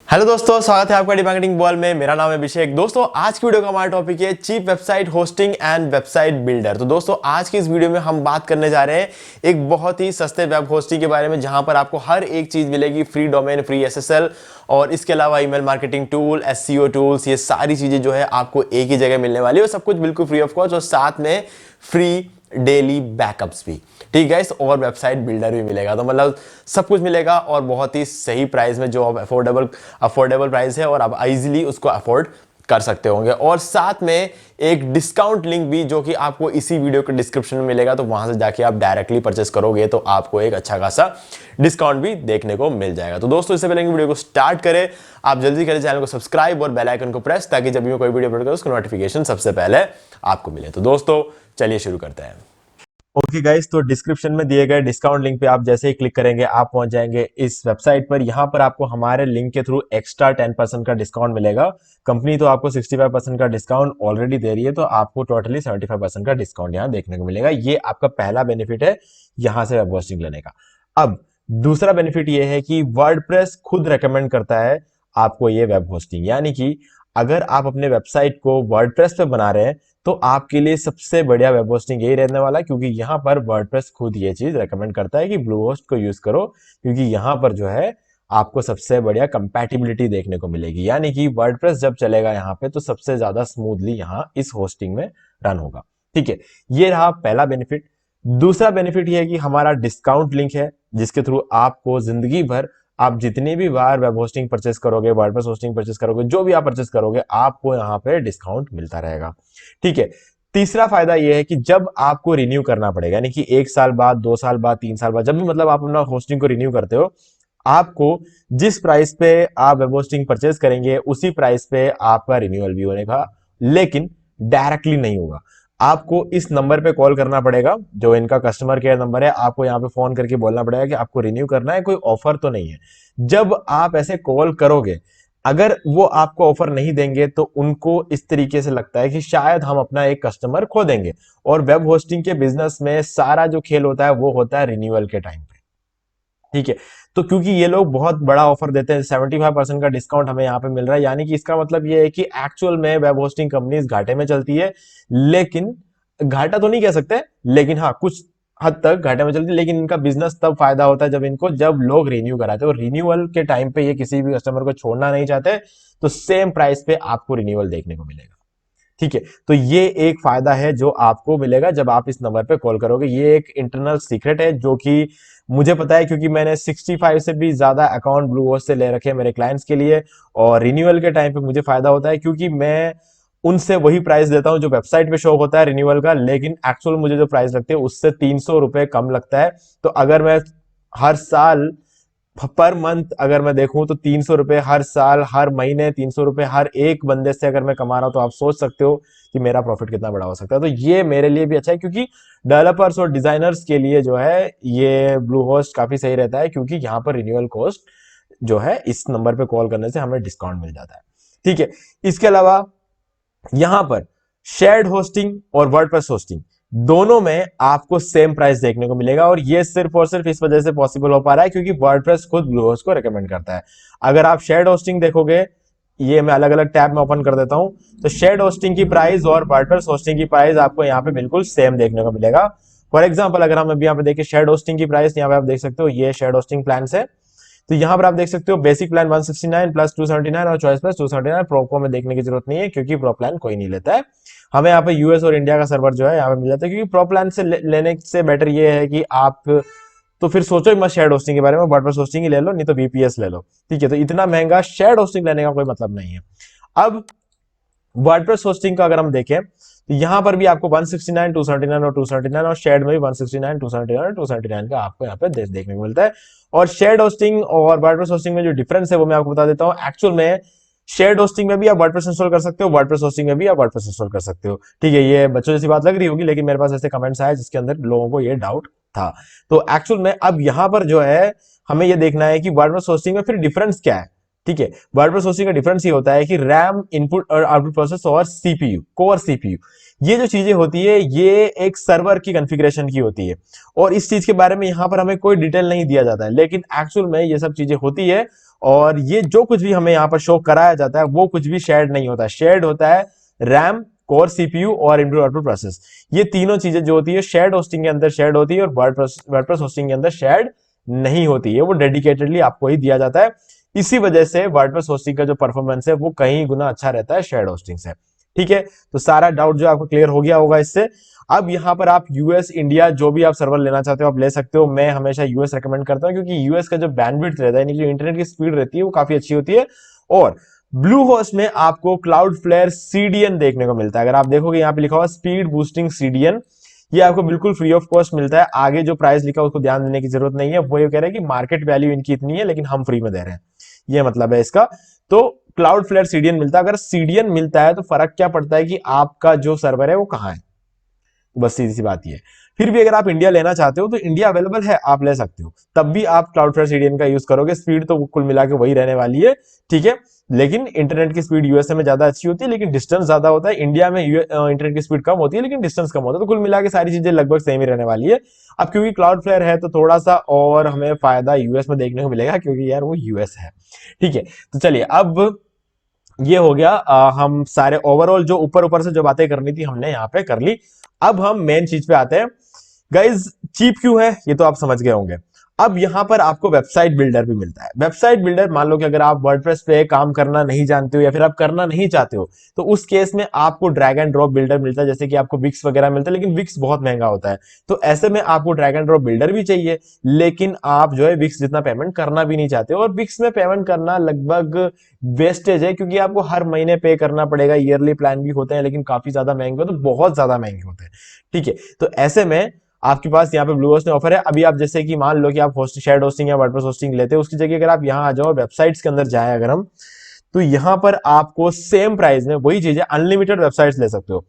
Hello दोस्तों, स्वागत है आपका डी मार्केटिंग बॉल में। मेरा नाम है अभिषेक। दोस्तों, आज की वीडियो का हमारा टॉपिक है cheap website hosting and website builder. तो दोस्तों, आज की इस वीडियो में हम बात करने जा रहे हैं एक बहुत ही सस्ते वेब होस्टिंग के बारे में, जहां पर आपको हर एक चीज मिलेगी, फ्री डोमेन, फ्री एसएसएल और इसके अलावा email marketing tool, SEO tools. ये सारी चीजें जो है आपको एक ही जगह मिलने वाली है और सब कुछ बिल्कुल फ्री ऑफ कॉस्ट और साथ में फ्री डेली बैकअप्स भी, ठीक है। और वेबसाइट बिल्डर भी मिलेगा। तो मतलब सब कुछ मिलेगा और बहुत ही सही प्राइस में, जो अब अफोर्डेबल प्राइस है और आप इजीली उसको अफोर्ड कर सकते होंगे। और साथ में एक डिस्काउंट लिंक भी, जो कि आपको इसी वीडियो के डिस्क्रिप्शन में मिलेगा। तो वहां से जाके आप डायरेक्टली परचेस करोगे तो आपको एक अच्छा खासा डिस्काउंट भी देखने को मिल जाएगा। तो दोस्तों, इससे पहले वीडियो को स्टार्ट करें, आप जल्दी करें चैनल को सब्सक्राइब और बेल आइकन को प्रेस, ताकि जब भी मैं कोई वीडियो अपलोड करूं उसका नोटिफिकेशन सबसे पहले आपको मिले। तो दोस्तों, चलिए शुरू करते हैं। ओके गाइस, तो डिस्क्रिप्शन में दिए गए डिस्काउंट लिंक पे आप जैसे ही क्लिक करेंगे आप पहुंच जाएंगे इस वेबसाइट पर। यहां पर आपको हमारे लिंक के थ्रू एक्स्ट्रा 10% का डिस्काउंट मिलेगा। कंपनी तो आपको 65% का डिस्काउंट ऑलरेडी दे रही है, तो आपको टोटली 75% का डिस्काउंट यहां देखने को मिलेगा। ये आपका पहला बेनिफिट है यहां से वेब होस्टिंग लेने का। अब दूसरा बेनिफिट ये है कि वर्डप्रेस खुद रेकमेंड करता है आपको ये वेब होस्टिंग, यानी कि अगर आप अपने वेबसाइट को वर्डप्रेस पे बना रहे हैं तो आपके लिए सबसे बढ़िया वेब होस्टिंग यही रहने वाला है, क्योंकि यहां पर वर्डप्रेस खुद ये चीज रेकमेंड करता है कि ब्लूहोस्ट को यूज करो, क्योंकि यहां पर जो है आपको सबसे बढ़िया कंपैटिबिलिटी देखने को मिलेगी। यानी कि वर्डप्रेस जब चलेगा यहां पे तो सबसे ज्यादा स्मूथली यहां इस होस्टिंग में रन होगा, ठीक है। ये रहा पहला बेनिफिट। दूसरा बेनिफिट ये है कि हमारा डिस्काउंट लिंक है, जिसके थ्रू आपको जिंदगी भर, आप जितनी भी बार वेब होस्टिंग परचेस करोगे, वर्डप्रेस होस्टिंग परचेस करोगे, जो भी आप परचेस करोगे, आपको यहाँ पे डिस्काउंट मिलता रहेगा, ठीक है। तीसरा फायदा यह है कि जब आपको रिन्यू करना पड़ेगा, यानी कि 1 साल बाद, 2 साल बाद, 3 साल बाद, जब भी मतलब आप अपना होस्टिंग को रिन्यू करते हो, आपको जिस प्राइस पे आप वेब होस्टिंग परचेस करेंगे उसी प्राइस पे आपका रिन्यूअल भी होने का, लेकिन डायरेक्टली नहीं होगा। आपको इस नंबर पे कॉल करना पड़ेगा, जो इनका कस्टमर केयर नंबर है। आपको यहाँ पे फोन करके बोलना पड़ेगा कि आपको रिन्यू करना है, कोई ऑफर तो नहीं है। जब आप ऐसे कॉल करोगे, अगर वो आपको ऑफर नहीं देंगे तो उनको इस तरीके से लगता है कि शायद हम अपना एक कस्टमर खो देंगे। और वेब होस्टिंग के बिजनेस में सारा जो खेल होता है वो होता है रिन्यूअल के टाइम पे, ठीक है। तो क्योंकि ये लोग बहुत बड़ा ऑफर देते हैं, 75% का डिस्काउंट हमें यहाँ पे मिल रहा है, यानी कि इसका मतलब ये है कि एक्चुअल में वेब होस्टिंग कंपनीज घाटे में चलती है। लेकिन घाटा तो नहीं कह सकते, लेकिन हाँ कुछ हद तक घाटे में चलती है। लेकिन इनका बिजनेस तब फायदा होता है जब लोग रिन्यू कराते हैं, और रिन्यूअल के टाइम पे ये किसी भी कस्टमर को छोड़ना नहीं चाहते, तो सेम प्राइस पे आपको रिन्यूअल देखने को मिलेगा, ठीक है। तो ये एक फायदा है जो आपको मिलेगा जब आप इस नंबर पे कॉल करोगे। ये एक इंटरनल सीक्रेट है जो कि मुझे पता है, क्योंकि मैंने 65 से भी ज्यादा अकाउंट ब्लूहोस्ट से ले रखे हैं मेरे क्लाइंट्स के लिए। और रिन्यूअल के टाइम पे मुझे फायदा होता है, क्योंकि मैं उनसे वही प्राइस देता हूं जो वेबसाइट पे शो होता है रिन्यूअल का, लेकिन एक्चुअल मुझे जो प्राइस लगती है उससे 300 रुपए कम लगता है। तो अगर मैं हर साल, पर मंथ अगर मैं देखूं, तो 300 रुपए हर साल, हर महीने 300 रुपए हर एक बंदे से अगर मैं कमा रहा हूं, तो आप सोच सकते हो कि मेरा प्रॉफिट कितना बड़ा हो सकता है। तो ये मेरे लिए भी अच्छा है, क्योंकि डेवलपर्स और डिजाइनर्स के लिए जो है ये ब्लू होस्ट काफी सही रहता है, क्योंकि यहाँ पर रिन्यूअल कॉस्ट जो है इस नंबर पे कॉल करने से हमें डिस्काउंट मिल जाता है, ठीक है। इसके अलावा यहां पर शेयर्ड होस्टिंग और वर्डप्रेस होस्टिंग दोनों में आपको सेम प्राइस देखने को मिलेगा। और ये सिर्फ और सिर्फ इस वजह से पॉसिबल हो पा रहा है क्योंकि वर्डप्रेस खुद ब्लूहोस्ट को रेकमेंड करता है। अगर आप शेयर्ड होस्टिंग देखोगे, ये मैं अलग अलग टैब में ओपन कर देता हूं, तो शेयर्ड होस्टिंग की प्राइस और वर्डप्रेस होस्टिंग की प्राइस आपको यहाँ पे बिल्कुल सेम देखने को मिलेगा। फॉर एग्जाम्पल, अगर हम अभी यहाँ पे देखिए शेयर्ड होस्टिंग की प्राइस, यहाँ पे आप देख सकते हो ये शेयर्ड होस्टिंग प्लान है। तो यहां पर आप देख सकते हो बेसिक प्लान 169 प्लस 279 और चॉइस प्लस 279। प्रो को में देखने की जरूरत नहीं है, क्योंकि प्रो प्लान कोई नहीं लेता है। हमें यहाँ पे यूएस और इंडिया का सर्वर जो है यहाँ पे मिल जाता है, क्योंकि प्रो प्लान से लेने से बेटर ये है कि आप तो फिर सोचो ही मत शेयर्ड होस्टिंग के बारे में, वर्डप्रेस होस्टिंग ही ले लो, नहीं तो वीपीएस ले लो, ठीक है। तो इतना महंगा शेयर्ड होस्टिंग लेने का कोई मतलब नहीं है। अब वर्डप्रेस होस्टिंग का अगर हम देखें, तो यहां पर भी आपको 169, 279 और 279, और शेयर्ड में भी 169, 279 और 279 का आपको यहाँ पे देखने को मिलता है। और शेयर्ड होस्टिंग और वर्डप्रेस होस्टिंग में जो डिफरेंस है वो मैं आपको बता देता हूं। एक्चुअल में शेयर्ड होस्टिंग में भी आप वर्डप्रेस इंस्टॉल कर सकते हो, वर्डप्रेस होस्टिंग में भी आप वर्डप्रेस इंस्टॉल कर सकते हो, ठीक है। ये बच्चों जैसी बात लग रही होगी, लेकिन मेरे पास ऐसे कमेंट्स आए जिसके अंदर लोगों को ये डाउट था। तो एक्चुअल में अब यहां पर जो है हमें ये देखना है कि वर्डप्रेस होस्टिंग में फिर डिफरेंस क्या है। ठीक है। वर्डप्रेस होस्टिंग का डिफरेंस ये होता है कि रैम, इनपुट और आउटपुट प्रोसेस और सीपीयू, कोर सीपीयू, ये जो चीजें होती है ये एक सर्वर की कॉन्फ़िगरेशन की होती है, और इस चीज के बारे में यहां पर हमें कोई डिटेल नहीं दिया जाता है, लेकिन एक्चुअल में ये सब चीजें होती है। और ये जो कुछ भी हमें यहाँ पर शो कराया जाता है वो कुछ भी शेयर्ड नहीं होता है। शेयर्ड होता है रैम, कोर सीपीयू और इनपुट आउटपुट प्रोसेस। ये तीनों चीजें जो होती है शेयर्ड होस्टिंग के अंदर शेयर्ड होती है, और वर्डप्रेस होस्टिंग के अंदर शेयर्ड नहीं होती है, वो डेडिकेटेडली आपको ही दिया जाता है। इसी वजह से वर्डप्रेस होस्टिंग का जो परफॉर्मेंस है वो कहीं गुना अच्छा रहता है शेयर्ड होस्टिंग से। ठीक है, तो सारा डाउट जो आपको क्लियर हो गया होगा इससे। अब यहां पर आप यूएस, इंडिया, जो भी आप सर्वर लेना चाहते हो आप ले सकते हो। मैं हमेशा यूएस रेकमेंड करता हूं, क्योंकि यूएस का जो बैंडविड्थ रहता है, यानी जो इंटरनेट की स्पीड रहती है वो काफी अच्छी होती है। और ब्लू होस्ट में आपको क्लाउडफ्लेयर सीडीएन देखने को मिलता है। अगर आप देखोगे यहाँ पे लिखा हुआ स्पीड बूस्टिंग सीडीएन, ये आपको बिल्कुल फ्री ऑफ कॉस्ट मिलता है। आगे जो प्राइस लिखा है उसको ध्यान देने की जरूरत नहीं है, वो ये कह रहे हैं कि मार्केट वैल्यू इनकी इतनी है लेकिन हम फ्री में दे रहे हैं, ये मतलब है इसका। तो क्लाउड फ्लेयर सीडीएन मिलता है। अगर सीडीएन मिलता है तो फर्क क्या पड़ता है कि आपका जो सर्वर है वो कहां है, बस सीधी सी बात ये है। फिर भी अगर आप इंडिया लेना चाहते हो तो इंडिया अवेलेबल है, आप ले सकते हो, तब भी आप क्लाउडफ्लेयर सीडीएन का यूज करोगे, स्पीड तो कुल मिला के वही रहने वाली है। ठीक है, लेकिन इंटरनेट की स्पीड यूएसए में ज्यादा अच्छी होती है, लेकिन डिस्टेंस ज्यादा होता है। इंडिया में इंटरनेट की स्पीड कम होती है लेकिन डिस्टेंस कम होता है, तो कुल मिला के सारी चीजें लगभग सेम ही रहने वाली है। अब क्योंकि क्लाउडफ्लेयर है तो थोड़ा सा और हमें फायदा यूएस में देखने को मिलेगा, क्योंकि यार वो यूएस है। ठीक है, तो चलिए अब ये हो गया, हम सारे ओवरऑल जो ऊपर ऊपर से जो बातें करनी थी हमने यहाँ पे कर ली। अब हम मेन चीज पे आते हैं। गाइज, चीप क्यों है ये तो आप समझ गए होंगे। अब यहां पर आपको वेबसाइट बिल्डर भी मिलता है। वेबसाइट बिल्डर, मान लो कि अगर आप वर्डप्रेस पे काम करना नहीं जानते हो या फिर आप करना नहीं चाहते हो, तो उस केस में आपको ड्रैग एंड ड्रॉप बिल्डर मिलता है, जैसे कि आपको विक्स वगैरह मिलता है, लेकिन विक्स बहुत महंगा होता है। तो ऐसे में आपको ड्रैग एंड ड्रॉप बिल्डर भी चाहिए, लेकिन आप जो है विक्स जितना पेमेंट करना भी नहीं चाहते हो। और विक्स में पेमेंट करना लगभग वेस्टेज है, क्योंकि आपको हर महीने पे करना पड़ेगा। ईयरली प्लान भी होते हैं लेकिन काफी ज्यादा महंगे होते हैं, तो बहुत ज्यादा महंगे होते हैं। ठीक है, तो ऐसे में आपके पास यहाँ पे ब्लू होस्ट में ऑफर है। अभी आप जैसे कि मान लो कि आप शेयर्ड होस्टिंग या वर्डप्रेस होस्टिंग लेते हो, उसकी जगह अगर आप यहाँ आ जाओ, वेबसाइट्स के अंदर जाए अगर हम, तो यहाँ पर आपको सेम प्राइस में वही चीज है, अनलिमिटेड वेबसाइट्स ले सकते हो।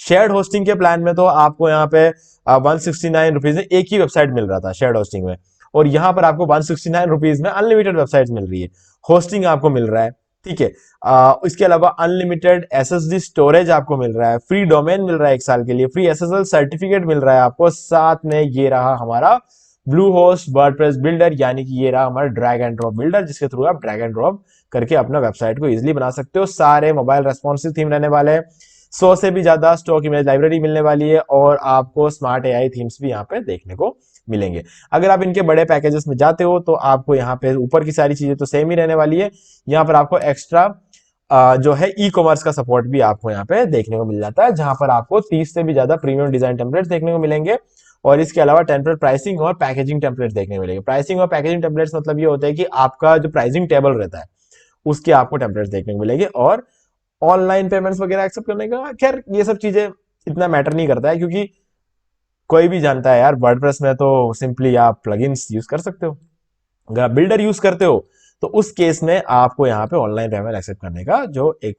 शेयर्ड होस्टिंग के प्लान में तो आपको यहाँ पे 169 रुपीज में एक ही वेबसाइट मिल रहा था शेयर्ड होस्टिंग में, और यहाँ पर आपको 169 रुपीज में अनलिमिटेड वेबसाइट मिल रही है, होस्टिंग आपको मिल रहा है। ठीक है, इसके अलावा अनलिमिटेड एसएसडी स्टोरेज आपको मिल रहा है, फ्री डोमेन मिल रहा है 1 साल के लिए, फ्री एसएसएल सर्टिफिकेट मिल रहा है आपको, साथ में ये रहा हमारा ब्लू होस्ट वर्डप्रेस बिल्डर, यानी कि ये रहा हमारा ड्रैग एंड ड्रॉप बिल्डर, जिसके थ्रू आप ड्रैग एंड ड्रॉप करके अपना वेबसाइट को इजीली बना सकते हो। सारे मोबाइल रेस्पॉन्सिव थीम रहने वाले हैं, 100 से भी ज्यादा स्टॉक इमेज लाइब्रेरी मिलने वाली है, और आपको स्मार्ट एआई थीम्स भी यहाँ पे देखने को मिलेंगे। अगर आप इनके बड़े पैकेजेस में जाते हो तो आपको यहाँ पे ऊपर की सारी चीजें तो सेम ही रहने वाली है, यहाँ पर आपको एक्स्ट्रा जो है ई कॉमर्स का सपोर्ट भी आपको यहाँ पे देखने को मिल जाता है, जहां पर आपको 30 से भी ज्यादा प्रीमियम डिजाइन टेम्पलेट्स देखने को मिलेंगे। और इसके अलावा टेम्पलेट प्राइसिंग और पैकेजिंग टेम्पलेट्स देखने को मिलेंगे। प्राइसिंग और पैकेजिंग टेम्पलेट्स मतलब ये होता है कि आपका जो प्राइसिंग टेबल रहता है उसके आपको टेम्पलेट्स देखने को मिलेंगे। और ऑनलाइन पेमेंट्स वगैरह एक्सेप्ट करने का, खैर ये सब चीजें इतना मैटर नहीं करता है, क्योंकि कोई भी जानता है यार वर्डप्रेस में तो सिंपली आप प्लगइन्स यूज कर सकते हो। अगर आप बिल्डर यूज करते हो तो उस केस में आपको यहाँ पे ऑनलाइन पेमेंट एक्सेप्ट करने का जो एक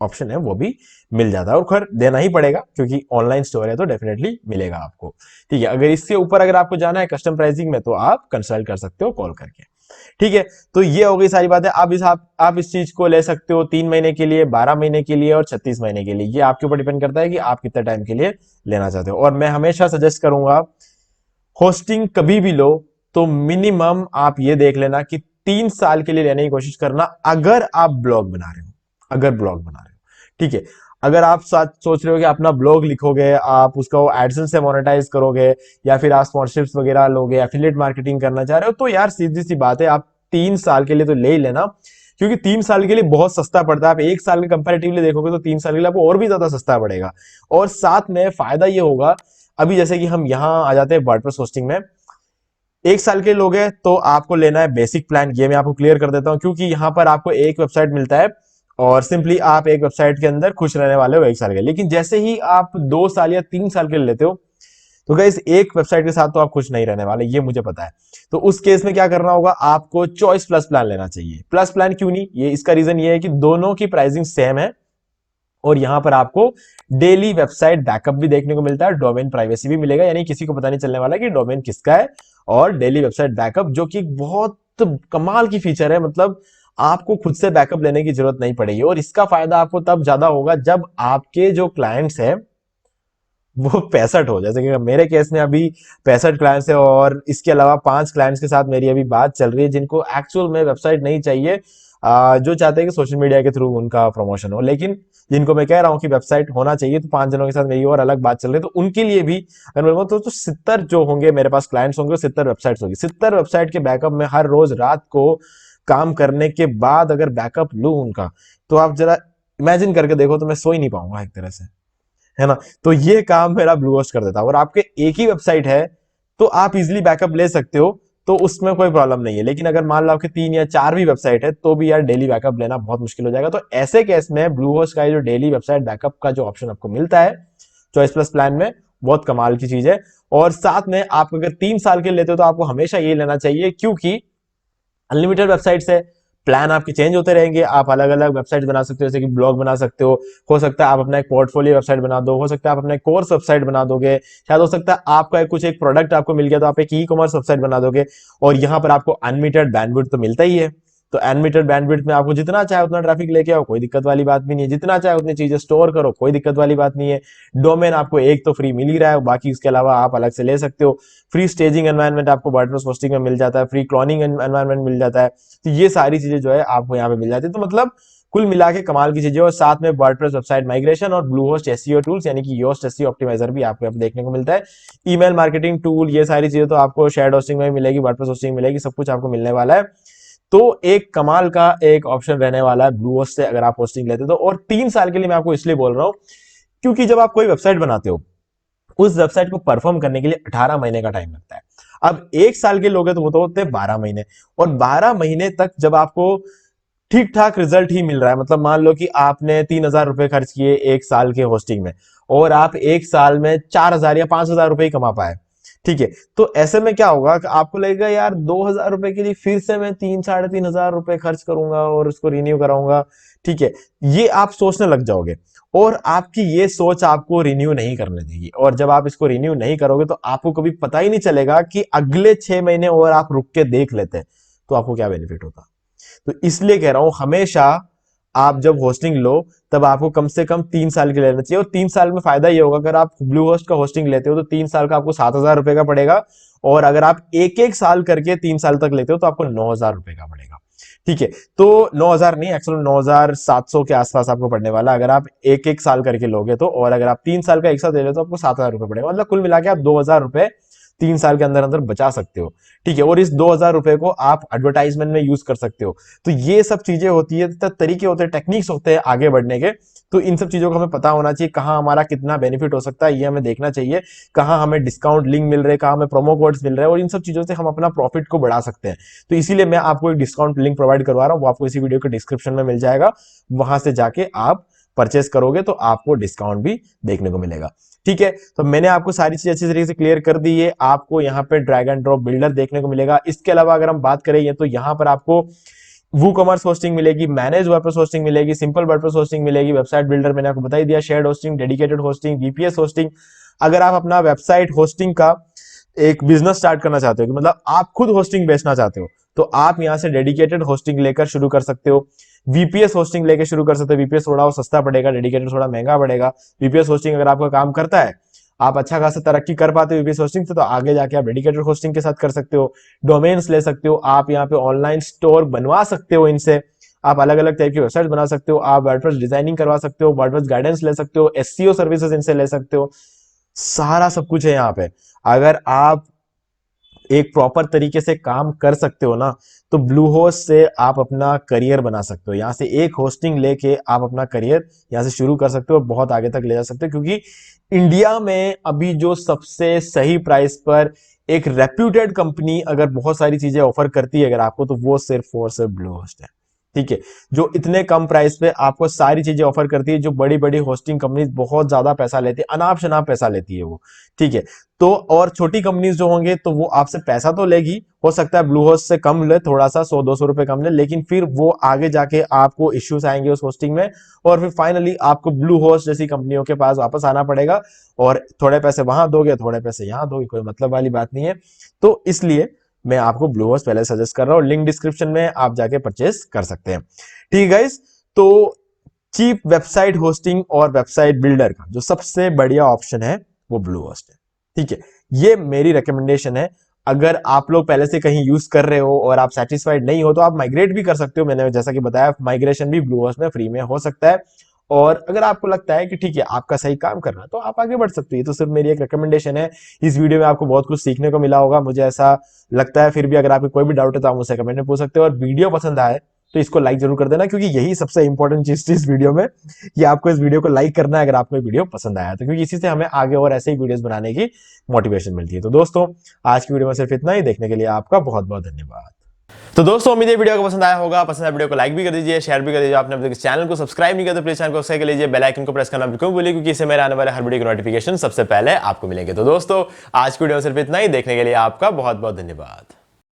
ऑप्शन है वो भी मिल जाता है, और खैर देना ही पड़ेगा क्योंकि ऑनलाइन स्टोर है तो डेफिनेटली मिलेगा आपको। ठीक है, अगर इसके ऊपर अगर आपको जाना है कस्टम प्राइसिंग में तो आप कंसल्ट कर सकते हो कॉल करके। ठीक है, तो ये हो गई सारी बातें। आप इस चीज को ले सकते हो 3 महीने के लिए, 12 महीने के लिए और 36 महीने के लिए। ये आपके ऊपर डिपेंड करता है कि आप कितने टाइम के लिए लेना चाहते हो। और मैं हमेशा सजेस्ट करूंगा, होस्टिंग कभी भी लो तो मिनिमम आप ये देख लेना कि 3 साल के लिए लेने की कोशिश करना, अगर आप ब्लॉग बना रहे हो, अगर ब्लॉग बना रहे हो। ठीक है, अगर आप साथ सोच रहे हो कि अपना ब्लॉग लिखोगे, आप उसको एडसेंस से मोनेटाइज करोगे, या फिर आप स्पॉन्सरशिप्स वगैरह लोगे, एफिलिएट मार्केटिंग करना चाह रहे हो, तो यार सीधी सी बात है, आप 3 साल के लिए तो ले ही लेना, क्योंकि 3 साल के लिए बहुत सस्ता पड़ता है। आप 1 साल के कंपेरेटिवली देखोगे तो 3 साल के लिए आपको और भी ज्यादा सस्ता पड़ेगा। और साथ में फायदा ये होगा, अभी जैसे कि हम यहां आ जाते हैं वर्डप्रेस होस्टिंग में, 1 साल के लोग हैं तो आपको लेना है बेसिक प्लान। ये मैं आपको क्लियर कर देता हूं, क्योंकि यहां पर आपको एक वेबसाइट मिलता है और सिंपली आप एक वेबसाइट के अंदर खुश रहने वाले हो 1 साल के। लेकिन जैसे ही आप 2 साल या 3 साल के लिए लेते हो तो गाइस एक वेबसाइट के साथ तो आप खुश नहीं रहने वाले, ये मुझे पता है। तो उस केस में क्या करना होगा, आपको चॉइस प्लस प्लान लेना चाहिए। प्लस प्लान क्यों नहीं, ये इसका रीजन ये है कि दोनों की प्राइसिंग सेम है, और यहां पर आपको डेली वेबसाइट बैकअप भी देखने को मिलता है, डोमेन प्राइवेसी भी मिलेगा, यानी किसी को पता नहीं चलने वाला कि डोमेन किसका है। और डेली वेबसाइट बैकअप, जो कि बहुत कमाल की फीचर है, मतलब आपको खुद से बैकअप लेने की जरूरत नहीं पड़ेगी। और इसका फायदा आपको तब ज्यादा होगा जब आपके जो क्लाइंट्स है वो 65 हो, जैसे कि मेरे केस में अभी 65 क्लाइंट्स है और इसके अलावा 5 क्लाइंट्स के साथ मेरी अभी बात चल रही है जिनको एक्चुअल में वेबसाइट नहीं चाहिए, जो चाहते हैं कि सोशल मीडिया के थ्रू उनका प्रमोशन हो। लेकिन जिनको मैं कह रहा हूं कि वेबसाइट होना चाहिए, तो 5 जनों के साथ मेरी और अलग बात चल रही है। तो उनके लिए भी अगर मैं बोलूं तो 70 जो होंगे मेरे पास क्लाइंट्स होंगे, 70 वेबसाइट्स होगी। 70 वेबसाइट के बैकअप में हर रोज रात को काम करने के बाद अगर बैकअप लूं उनका, तो आप जरा इमेजिन करके देखो, तो मैं सो ही नहीं पाऊंगा एक तरह से, है ना। तो ये काम मेरा ब्लू होस्ट कर देता है। और आपके एक ही वेबसाइट है तो आप इजिली बैकअप ले सकते हो, तो उसमें कोई प्रॉब्लम नहीं है। लेकिन अगर मान लो आपके 3 या 4 भी वेबसाइट है तो भी यार डेली बैकअप लेना बहुत मुश्किल हो जाएगा। तो ऐसे केस में ब्लू होस्ट का जो डेली वेबसाइट बैकअप का जो ऑप्शन आपको मिलता है चॉइस प्लस प्लान में, बहुत कमाल की चीज है। और साथ में आप अगर 3 साल के लेते हो तो आपको हमेशा ये लेना चाहिए, क्योंकि अनलिमिटेड वेबसाइट्स है, प्लान आपके चेंज होते रहेंगे। आप अलग अलग वेबसाइट बना सकते हो, जैसे कि ब्लॉग बना सकते हो सकता है आप अपना एक पोर्टफोलियो वेबसाइट बना दो, हो सकता है आप अपना एक कोर्स वेबसाइट बना दोगे, शायद हो सकता है आपका एक प्रोडक्ट आपको मिल गया तो आप एक ई कॉमर्स वेबसाइट बना दोगे। और यहां पर आपको अनलिमिटेड बैंडविड्थ तो मिलता ही है। तो अनलिमिटेड बैंडविड्थ में आपको जितना चाहे उतना ट्रैफिक लेके आओ, कोई दिक्कत वाली बात भी नहीं है। जितना चाहे उतनी चीजें स्टोर करो, कोई दिक्कत वाली बात नहीं है। डोमेन आपको एक तो फ्री मिल ही रहा है, बाकी इसके अलावा आप अलग से ले सकते हो। फ्री स्टेजिंग एनवायरनमेंट आपको वर्डप्रेस होस्टिंग में मिल जाता है, फ्री क्लोनिंग एनवायरनमेंट मिल जाता है। तो ये सारी चीजें जो है आपको यहाँ पे मिल जाती है। तो मतलब कुल मिला के कमाल की चीजें। और साथ में वर्डप्रेस वेबसाइट माइग्रेशन और ब्लूहोस्ट एसईओ टूल्स यानी कि योस्ट एसईओ ऑप्टिमाइजर भी आपको यहाँ पे देखने को मिलता है। ईमेल मार्केटिंग टूल, ये सारी चीजें तो आपको शेयर्ड होस्टिंग में मिलेगी, वर्डप्रेस होस्टिंग मिलेगी, सब कुछ आपको मिलने वाला है। तो एक कमाल का एक ऑप्शन रहने वाला है ब्लूहोस्ट से अगर आप होस्टिंग लेते हो तो। और 3 साल के लिए मैं आपको इसलिए बोल रहा हूं क्योंकि जब आप कोई वेबसाइट बनाते हो, उस वेबसाइट को परफॉर्म करने के लिए 18 महीने का टाइम लगता है। अब 1 साल के लोग हैं तो वो तो होते हैं 12 महीने। और 12 महीने तक जब आपको ठीक ठाक रिजल्ट ही मिल रहा है, मतलब मान लो कि आपने 3,000 रुपए खर्च किए 1 साल के होस्टिंग में और आप 1 साल में 4,000 या 5,000 रुपए ही कमा पाए, ठीक है। तो ऐसे में क्या होगा कि आपको लगेगा यार 2,000 रुपए के लिए फिर से मैं 3-3,500 रुपए खर्च करूंगा और उसको रिन्यू कराऊंगा, ठीक है। ये आप सोचने लग जाओगे और आपकी ये सोच आपको रिन्यू नहीं करने देगी। और जब आप इसको रिन्यू नहीं करोगे तो आपको कभी पता ही नहीं चलेगा कि अगले 6 महीने और आप रुक के देख लेते हैं तो आपको क्या बेनिफिट होता। तो इसलिए कह रहा हूं हमेशा आप जब होस्टिंग लो तब आपको कम से कम 3 साल के लेना चाहिए। और 3 साल में फायदा ये होगा, अगर आप ब्लू होस्ट का होस्टिंग लेते हो तो 3 साल का आपको 7,000 रुपए का पड़ेगा। और अगर आप एक एक साल करके 3 साल तक लेते हो तो आपको 9,000 रुपए का पड़ेगा, ठीक है। तो 9,000 नहीं, एक्चुअल 9,700 के आसपास आपको पड़ने वाला अगर आप एक एक साल करके लोगे तो। और अगर आप 3 साल का एक साथ ले लो तो आपको 7,000 रुपए पड़ेगा। मतलब कुल मिला के आप 2,000 रुपए 3 साल के अंदर अंदर बचा सकते हो, ठीक है। और इस 2,000 रुपए को आप एडवर्टाइजमेंट में यूज कर सकते हो। तो ये सब चीजें होती है, तरीके होते हैं, टेक्निक्स होते हैं आगे बढ़ने के। तो इन सब चीजों को हमें पता होना चाहिए, कहां हमारा कितना बेनिफिट हो सकता है ये हमें देखना चाहिए, कहां हमें डिस्काउंट लिंक मिल रहे हैं, कहां हमें प्रोमो कोड्स मिल रहे हैं, और इन सब चीजों से हम अपना प्रॉफिट को बढ़ा सकते हैं। तो इसीलिए मैं आपको एक डिस्काउंट लिंक प्रोवाइड करवा रहा हूं, वो आपको इसी वीडियो के डिस्क्रिप्शन में मिल जाएगा। वहां से जाके आप परचेस करोगे तो आपको डिस्काउंट भी देखने को मिलेगा, ठीक है। तो मैंने आपको सारी चीज अच्छी तरीके से क्लियर कर दी है। आपको यहाँ पे ड्रैग एंड ड्रॉप बिल्डर देखने को मिलेगा। इसके अलावा अगर हम बात करें तो यहाँ पर आपको वूकॉमर्स होस्टिंग मिलेगी, मैनेज वर्डप्रेस होस्टिंग मिलेगी, सिंपल वर्डप्रेस होस्टिंग मिलेगी, वेबसाइट बिल्डर मैंने आपको बता ही दिया, shared hosting, dedicated hosting, VPS hosting. अगर आप अपना वेबसाइट होस्टिंग का एक बिजनेस स्टार्ट करना चाहते हो कि मतलब आप खुद होस्टिंग बेचना चाहते हो तो आप यहां से डेडिकेटेड होस्टिंग लेकर शुरू कर सकते हो। वीपीएस होस्टिंग लेकर शुरू कर सकते हो। वीपीएस थोड़ा सस्ता पड़ेगा, डेडिकेटेड थोड़ा महंगा पड़ेगा। वीपीएस होस्टिंग अगर आपका काम करता है, आप अच्छा खासा तरक्की कर पाते हो वीपीएस होस्टिंग से, तो आगे जाके आप डेडिकेटेड होस्टिंग के साथ कर सकते हो। डोमेन्स ले सकते हो, आप यहाँ पे ऑनलाइन स्टोर बनवा सकते हो इनसे, आप अलग अलग टाइप की वेबसाइट बना सकते हो, आप वर्डप्रेस डिजाइनिंग करवा सकते हो, वर्डप्रेस गाइडेंस ले सकते हो, एसईओ सर्विसेज इनसे ले सकते हो। सारा सब कुछ है यहाँ पे। अगर आप एक प्रॉपर तरीके से काम कर सकते हो ना, तो ब्लू होस्ट से आप अपना करियर बना सकते हो। यहां से एक होस्टिंग लेके आप अपना करियर यहां से शुरू कर सकते हो, बहुत आगे तक ले जा सकते हो। क्योंकि इंडिया में अभी जो सबसे सही प्राइस पर एक रेप्यूटेड कंपनी अगर बहुत सारी चीजें ऑफर करती है अगर आपको, तो वो सिर्फ और सिर्फ ब्लू होस्ट है, ठीक है। जो इतने कम प्राइस पे आपको सारी चीजें ऑफर करती है, जो बड़ी बड़ी होस्टिंग कंपनीज बहुत ज्यादा पैसा लेती है, अनाप शनाप पैसा लेती है वो, ठीक है। तो और छोटी कंपनीज जो होंगे तो वो आपसे पैसा तो लेगी, हो सकता है ब्लू होस्ट से कम ले, थोड़ा सा 100-200 रुपए कम ले, लेकिन फिर वो आगे जाके आपको इश्यूज आएंगे उस होस्टिंग में, और फिर फाइनली आपको ब्लू होस्ट जैसी कंपनियों के पास वापस आना पड़ेगा। और थोड़े पैसे वहां दोगे, थोड़े पैसे यहां दोगे, कोई मतलब वाली बात नहीं है। तो इसलिए मैं आपको ब्लूहोस्ट पहले सजेस्ट कर रहा हूँ, लिंक डिस्क्रिप्शन में, आप जाके परचेस कर सकते हैं। ठीक है गाइस, तो चीप वेबसाइट होस्टिंग और वेबसाइट बिल्डर का जो सबसे बढ़िया ऑप्शन है वो ब्लूहोस्ट है। ठीक है, ये मेरी रिकमेंडेशन है। अगर आप लोग पहले से कहीं यूज कर रहे हो और आप सेटिस्फाइड नहीं हो तो आप माइग्रेट भी कर सकते हो। मैंने जैसा कि बताया, माइग्रेशन भी ब्लूहोस्ट में फ्री में हो सकता है। और अगर आपको लगता है कि ठीक है आपका सही काम कर रहा है तो आप आगे बढ़ सकते हो। ये तो सिर्फ मेरी एक रिकमेंडेशन है। इस वीडियो में आपको बहुत कुछ सीखने को मिला होगा, मुझे ऐसा लगता है। फिर भी अगर आपको कोई भी डाउट है तो आप मुझसे कमेंट में पूछ सकते हो। और वीडियो पसंद आए तो इसको लाइक जरूर कर देना, क्योंकि यही सबसे इंपॉर्टेंट चीज थी इस वीडियो में, कि आपको इस वीडियो को लाइक करना है अगर आपको वीडियो पसंद आया तो, क्योंकि इसी से हमें आगे और ऐसे ही वीडियोस बनाने की मोटिवेशन मिलती है। तो दोस्तों, आज की वीडियो में सिर्फ इतना ही। देखने के लिए आपका बहुत बहुत धन्यवाद। तो दोस्तों, उम्मीद है वीडियो को पसंद आया होगा। पसंद आया वीडियो को लाइक भी कर दीजिए, शेयर भी कर दीजिए। आपने अभी तक चैनल को सब्सक्राइब नहीं किया तो प्लीज चैनल को सब्सक्राइब कर लीजिए, बेल आइकन को प्रेस करना बिल्कुल भूलिए, क्योंकि इससे मेरे आने वाले हर वीडियो की नोटिफिकेशन सबसे पहले आपको मिलेंगे। तो दोस्तों, आज की वीडियो में सिर्फ इतना ही। देखने के लिए आपका बहुत बहुत धन्यवाद।